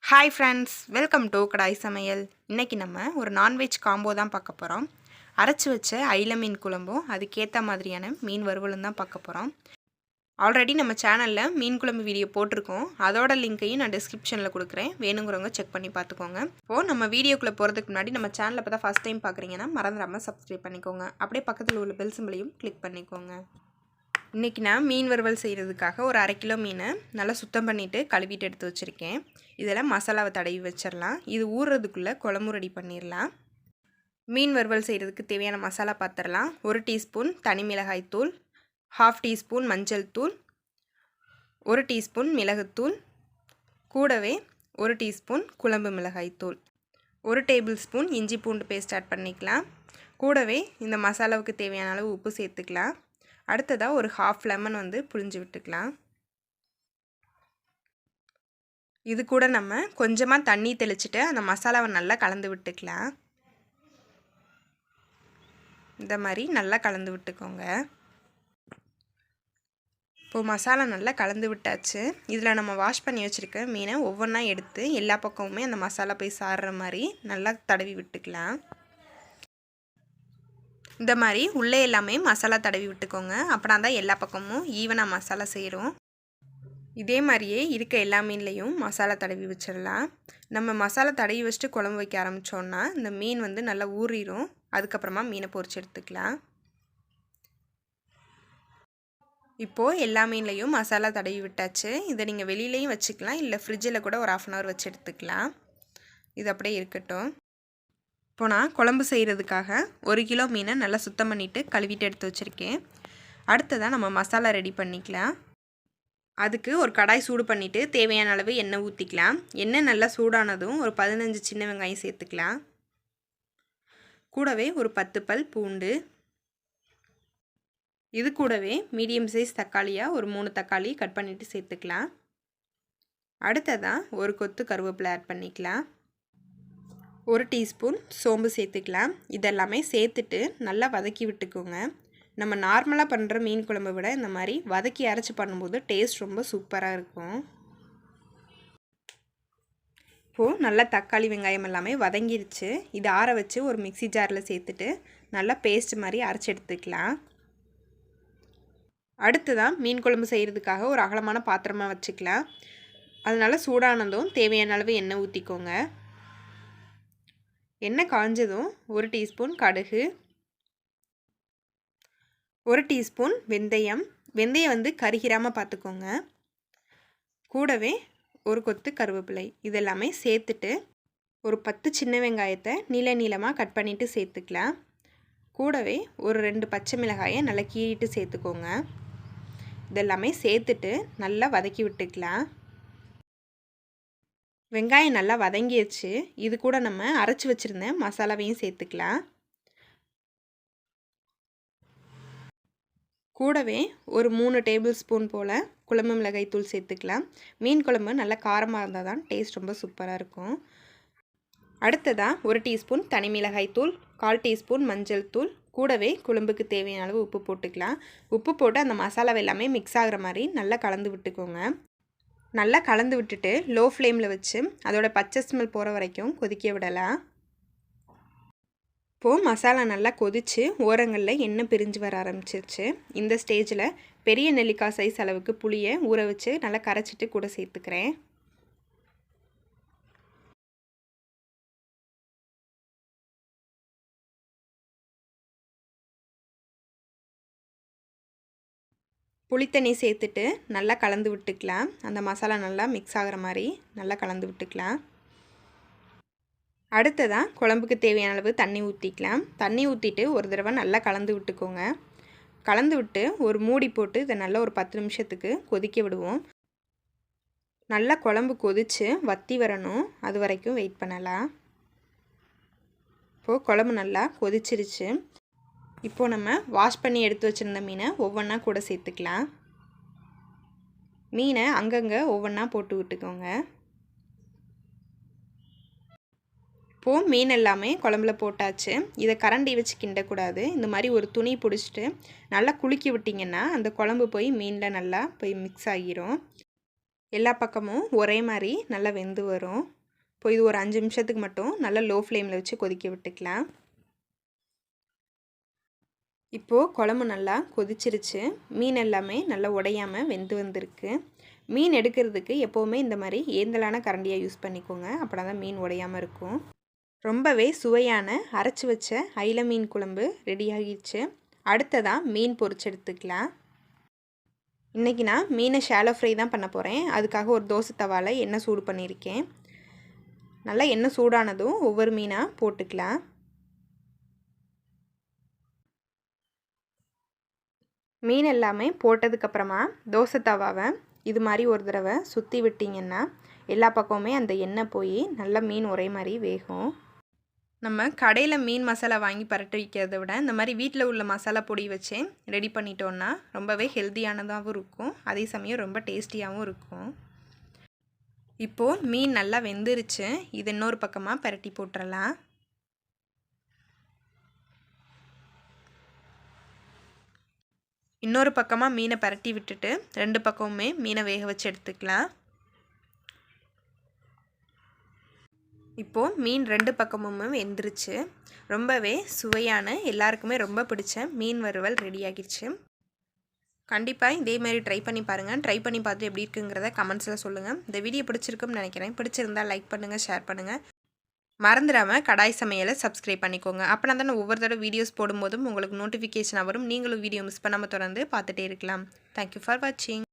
Hi friends, welcome to கடாய் சமையல். இன்றைக்கி நம்ம ஒரு நான்வெஜ் காம்போ தான் பார்க்க போகிறோம். அரைச்சி வச்ச அயில மீன் குழம்பும் அதுக்கேற்ற மாதிரியான மீன் வறுவலும் தான் பார்க்க போகிறோம். ஆல்ரெடி நம்ம சேனலில் மீன் குழம்பு வீடியோ போட்டிருக்கோம். அதோட லிங்க்கையும் நான் டிஸ்கிரிப்ஷனில் கொடுக்குறேன், வேணுங்கிறவங்க செக் பண்ணி பார்த்துக்கோங்க. இப்போது நம்ம வீடியோக்குள்ளே போகிறதுக்கு முன்னாடி நம்ம சேனலை இப்போ தான் ஃபஸ்ட் டைம் பார்க்குறீங்கன்னா மறந்துடாமல் சப்ஸ்கிரைப் பண்ணிக்கோங்க. அப்படியே பக்கத்தில் உள்ள பெல் சிம்பளையும் கிளிக் பண்ணிக்கோங்க. இன்றைக்கி நான் மீன் வறுவல் செய்கிறதுக்காக ஒரு 1/2 கிலோ மீனை நல்லா சுத்தம் பண்ணிவிட்டு கழுவிட்டு எடுத்து வச்சுருக்கேன். இதில் மசாலாவை தடவி வச்சிடலாம். இது ஊறுறதுக்குள்ளே குழம்பு ரெடி பண்ணிடலாம். மீன் வறுவல் செய்கிறதுக்கு தேவையான மசாலா பார்த்துடலாம். 1 டீஸ்பூன் தனி மிளகாய் தூள், 1/2 டீஸ்பூன் மஞ்சள் தூள், 1 டீஸ்பூன் மிளகுத்தூள், கூடவே 1 டீஸ்பூன் குழம்பு மிளகாய் தூள், 1 டேபிள் ஸ்பூன் இஞ்சி பூண்டு பேஸ்ட் ஆட் பண்ணிக்கலாம். கூடவே இந்த மசாலாவுக்கு தேவையான அளவு உப்பு சேர்த்துக்கலாம். அடுத்ததாக ஒரு 1/2 லெமன் புழிஞ்சு விட்டுக்கலாம். இது கூட நம்ம கொஞ்சமாக தண்ணி தெளிச்சுட்டு அந்த மசாலாவை நல்லா கலந்து விட்டுக்கலாம். இந்த மாதிரி நல்லா கலந்து விட்டுக்கோங்க. இப்போது மசாலா நல்லா கலந்து விட்டாச்சு. இதில் நம்ம வாஷ் பண்ணி வச்சுருக்க மீனை ஒவ்வொன்றா எடுத்து எல்லா பக்கமுமே அந்த மசாலா போய் சாடுற மாதிரி நல்லா தடவி விட்டுக்கலாம். இந்த மாதிரி உள்ளே எல்லாமே மசாலா தடவி விட்டுக்கோங்க. அப்படின்னா தான் எல்லா பக்கமும் ஈவனாக மசாலா சேரும். இதே மாதிரியே இருக்க எல்லா மீன்லேயும் மசாலா தடவி வச்சிடலாம். நம்ம மசாலா தடவி வச்சுட்டு குழம்பு வைக்க ஆரம்பித்தோன்னா இந்த மீன் நல்லா ஊறிடும். அதுக்கப்புறமா மீனை பொரிச்சு எடுத்துக்கலாம். இப்போது எல்லா மீன்லேயும் மசாலா தடவி விட்டாச்சு. இதை நீங்கள் வெளியிலையும் வச்சுக்கலாம், இல்லை ஃப்ரிட்ஜில் கூட ஒரு 1/2 அன் ஹவர் வச்சு எடுத்துக்கலாம். இது அப்படியே இருக்கட்டும். இப்போ நான் குழம்பு செய்கிறதுக்காக 1 கிலோ மீனை நல்லா சுத்தம் பண்ணிவிட்டு கழுவிட்டு எடுத்து வச்சுருக்கேன். அடுத்ததாக நம்ம மசாலா ரெடி பண்ணிக்கலாம். அதுக்கு ஒரு கடாய் சூடு பண்ணிவிட்டு தேவையான அளவு எண்ணெய் ஊற்றிக்கலாம். எண்ணெய் நல்லா சூடானதும் ஒரு 15 சின்ன வெங்காயம் சேர்த்துக்கலாம். கூடவே ஒரு 10 பல் பூண்டு, இது கூடவே மீடியம் சைஸ் தக்காளியாக ஒரு 3 தக்காளி கட் பண்ணிவிட்டு சேர்த்துக்கலாம். அடுத்ததாக ஒரு கொத்து கருவேப்பிலை ஆட் பண்ணிக்கலாம். 1 டீஸ்பூன் சோம்பு சேர்த்துக்கலாம். இதெல்லாமே சேர்த்துட்டு நல்லா வதக்கி விட்டுக்கோங்க. நம்ம நார்மலாக பண்ணுற மீன் குழம்பை விட இந்த மாதிரி வதக்கி அரைச்சி பண்ணும்போது டேஸ்ட் ரொம்ப சூப்பராக இருக்கும். இப்போது நல்லா தக்காளி வெங்காயம் எல்லாமே வதங்கிருச்சு. இதை ஆற வச்சு ஒரு மிக்ஸி ஜாரில் சேர்த்துட்டு நல்லா பேஸ்ட் மாதிரி அரைச்சி எடுத்துக்கலாம். அடுத்ததான் மீன் குழம்பு செய்கிறதுக்காக ஒரு அகலமான பாத்திரமாக வச்சுக்கலாம். அதனால் சூடானதும் தேவையான அளவு எண்ணெய் ஊற்றிக்கோங்க. எண்ணெய் காஞ்சதும் 1 டீஸ்பூன் கடுகு, 1 டீஸ்பூன் வெந்தயம். வெந்தயம் கருகிராமல் பார்த்துக்கோங்க. கூடவே ஒரு கொத்து கருவேப்பிலை. இதெல்லாமே சேர்த்துட்டு ஒரு 10 சின்ன வெங்காயத்தை நீளமாக கட் பண்ணிவிட்டு சேர்த்துக்கலாம். கூடவே ஒரு 2 பச்சை மிளகாயை நல்லா கீறிட்டு சேர்த்துக்கோங்க. இதெல்லாமே சேர்த்துட்டு நல்லா வதக்கி விட்டுக்கலாம். வெங்காயம் நல்லா வதங்கிடுச்சு. இது கூட நம்ம அரைச்சி வச்சுருந்த மசாலாவையும் சேர்த்துக்கலாம். கூடவே ஒரு 3 டேபிள் ஸ்பூன் போல் குழம்பு மிளகாய் தூள் சேர்த்துக்கலாம். மீன் குழம்பு நல்லா காரமாக இருந்தால் தான் டேஸ்ட் ரொம்ப சூப்பராக இருக்கும். அடுத்ததாக 1 டீஸ்பூன் தனி மிளகாய் தூள், 1/4 டீஸ்பூன் மஞ்சள் தூள், கூடவே குழம்புக்கு தேவையான அளவு உப்பு போட்டுக்கலாம். உப்பு போட்டு அந்த மசாலாவை எல்லாமே மிக்ஸ் ஆகிற மாதிரி நல்லா கலந்து விட்டுக்கோங்க. நல்லா கலந்து விட்டுட்டு லோ ஃப்ளேமில் வச்சு அதோட பச்சை ஸ்மெல் போகிற வரைக்கும் கொதிக்க விடலாம். இப்போது மசாலா நல்லா கொதித்து ஓரங்களில் எண்ணெய் பிரிஞ்சு வர ஆரம்பிச்சிருச்சு. இந்த ஸ்டேஜில் பெரிய நெல்லிக்காய் சைஸ் அளவுக்கு புளியை ஊற வச்சு நல்லா கரைச்சிட்டு கூட சேர்த்துக்கிறேன். புளித்தண்ணி சேர்த்துட்டு நல்லா கலந்து விட்டுக்கலாம். அந்த மசாலா நல்லா மிக்ஸ் ஆகிற மாதிரி நல்லா கலந்து விட்டுக்கலாம். அடுத்ததாக குழம்புக்கு தேவையான அளவு தண்ணி ஊற்றிக்கலாம். தண்ணி ஊற்றிட்டு ஒரு தடவை நல்லா கலந்து விட்டுக்கோங்க. கலந்து விட்டு ஒரு மூடி போட்டு இதை நல்லா ஒரு 10 நிமிஷத்துக்கு கொதிக்க விடுவோம். நல்லா குழம்பு கொதித்து வற்றி வரணும், அது வரைக்கும் வெயிட் பண்ணலாம். இப்போது குழம்பு நல்லா கொதிச்சிருச்சு. இப்போது நம்ம வாஷ் பண்ணி எடுத்து வச்சுருந்த மீனை ஒவ்வொன்றா கூட சேர்த்துக்கலாம். மீனை அங்கங்கே ஒவ்வொன்றா போட்டு விட்டுக்கோங்க. இப்போது மீன் எல்லாமே குழம்புல போட்டாச்சு. இதை கரண்டி வச்சு கிண்டக்கூடாது. இந்த மாதிரி ஒரு துணி பிடிச்சிட்டு நல்லா குலுக்கி விட்டிங்கன்னா அந்த குழம்பு போய் மீனில் நல்லா போய் மிக்ஸ் ஆகிரும். எல்லா பக்கமும் ஒரே மாதிரி நல்லா வெந்து வரும். இப்போ இது ஒரு 5 நிமிஷத்துக்கு மட்டும் நல்லா லோ ஃப்ளேமில் வச்சு கொதிக்க விட்டுக்கலாம். இப்போது குழம்பு நல்லா கொதிச்சிருச்சு. மீன் எல்லாமே நல்லா உடையாமல் வெந்து வந்திருக்கு. மீன் எடுக்கிறதுக்கு எப்போவுமே இந்த மாதிரி ஏந்தலான கரண்டியாக யூஸ் பண்ணிக்கோங்க. அப்படின்னா தான் மீன் உடையாமல் இருக்கும். ரொம்பவே சுவையான அரைச்சி வச்ச அயில மீன் குழம்பு ரெடி ஆகிடுச்சு. அடுத்ததாக மீன் பொரிச்சு எடுத்துக்கலாம். இன்றைக்கி நான் மீனை ஷாலோ ஃப்ரை தான் பண்ண போகிறேன். அதுக்காக ஒரு தோசை தவாவில் எண்ணெய் சூடு பண்ணியிருக்கேன். நல்லா எண்ணெய் சூடானதும் ஒவ்வொரு மீனாக போட்டுக்கலாம். மீன் எல்லாமே போட்டதுக்கப்புறமா தோசை தவாவை இது மாதிரி ஒரு தடவை சுற்றி விட்டிங்கன்னா எல்லா பக்கமுமே அந்த எண்ணெய் போய் நல்லா மீன் ஒரே மாதிரி வேகும். நம்ம கடையில் மீன் மசாலா வாங்கி பரட்டி வைக்கிறத விட இந்த மாதிரி வீட்டில் உள்ள மசாலா பொடி வச்சு ரெடி பண்ணிட்டோன்னா ரொம்பவே ஹெல்த்தியானதாகவும் இருக்கும். அதே சமயம் ரொம்ப டேஸ்டியாகவும் இருக்கும். இப்போது மீன் நல்லா வெந்துருச்சு. இது இன்னொரு பக்கமாக பரட்டி போட்டுடலாம். இன்னொரு பக்கமாக மீனை பரட்டி விட்டுட்டு 2 பக்கமுமே மீனை வேக வச்சு எடுத்துக்கலாம். இப்போது மீன் 2 பக்கமும் வெந்துருச்சு. ரொம்பவே சுவையான எல்லாருக்குமே ரொம்ப பிடிச்ச மீன் வறுவல் ரெடி ஆகிடுச்சு. கண்டிப்பாக இதேமாரி ட்ரை பண்ணி பாருங்கள். ட்ரை பண்ணி பார்த்து எப்படி இருக்குங்கிறத கமெண்ட்ஸில் சொல்லுங்கள். இந்த வீடியோ பிடிச்சிருக்குன்னு நினைக்கிறேன். பிடிச்சிருந்தால் லைக் பண்ணுங்கள், ஷேர் பண்ணுங்கள். மறந்துடாமல் கடாய் சமையலை சப்ஸ்கிரைப் பண்ணிக்கோங்க. அப்படின்னா தான் ஒவ்வொரு தடவை வீடியோஸ் போடும்போதும் உங்களுக்கு நோட்டிஃபிகேஷன் வரும். நீங்களும் வீடியோ மிஸ் பண்ணாமல் தொடர்ந்து பார்த்துட்டே இருக்கலாம். தேங்க்யூ ஃபார் வாட்சிங்.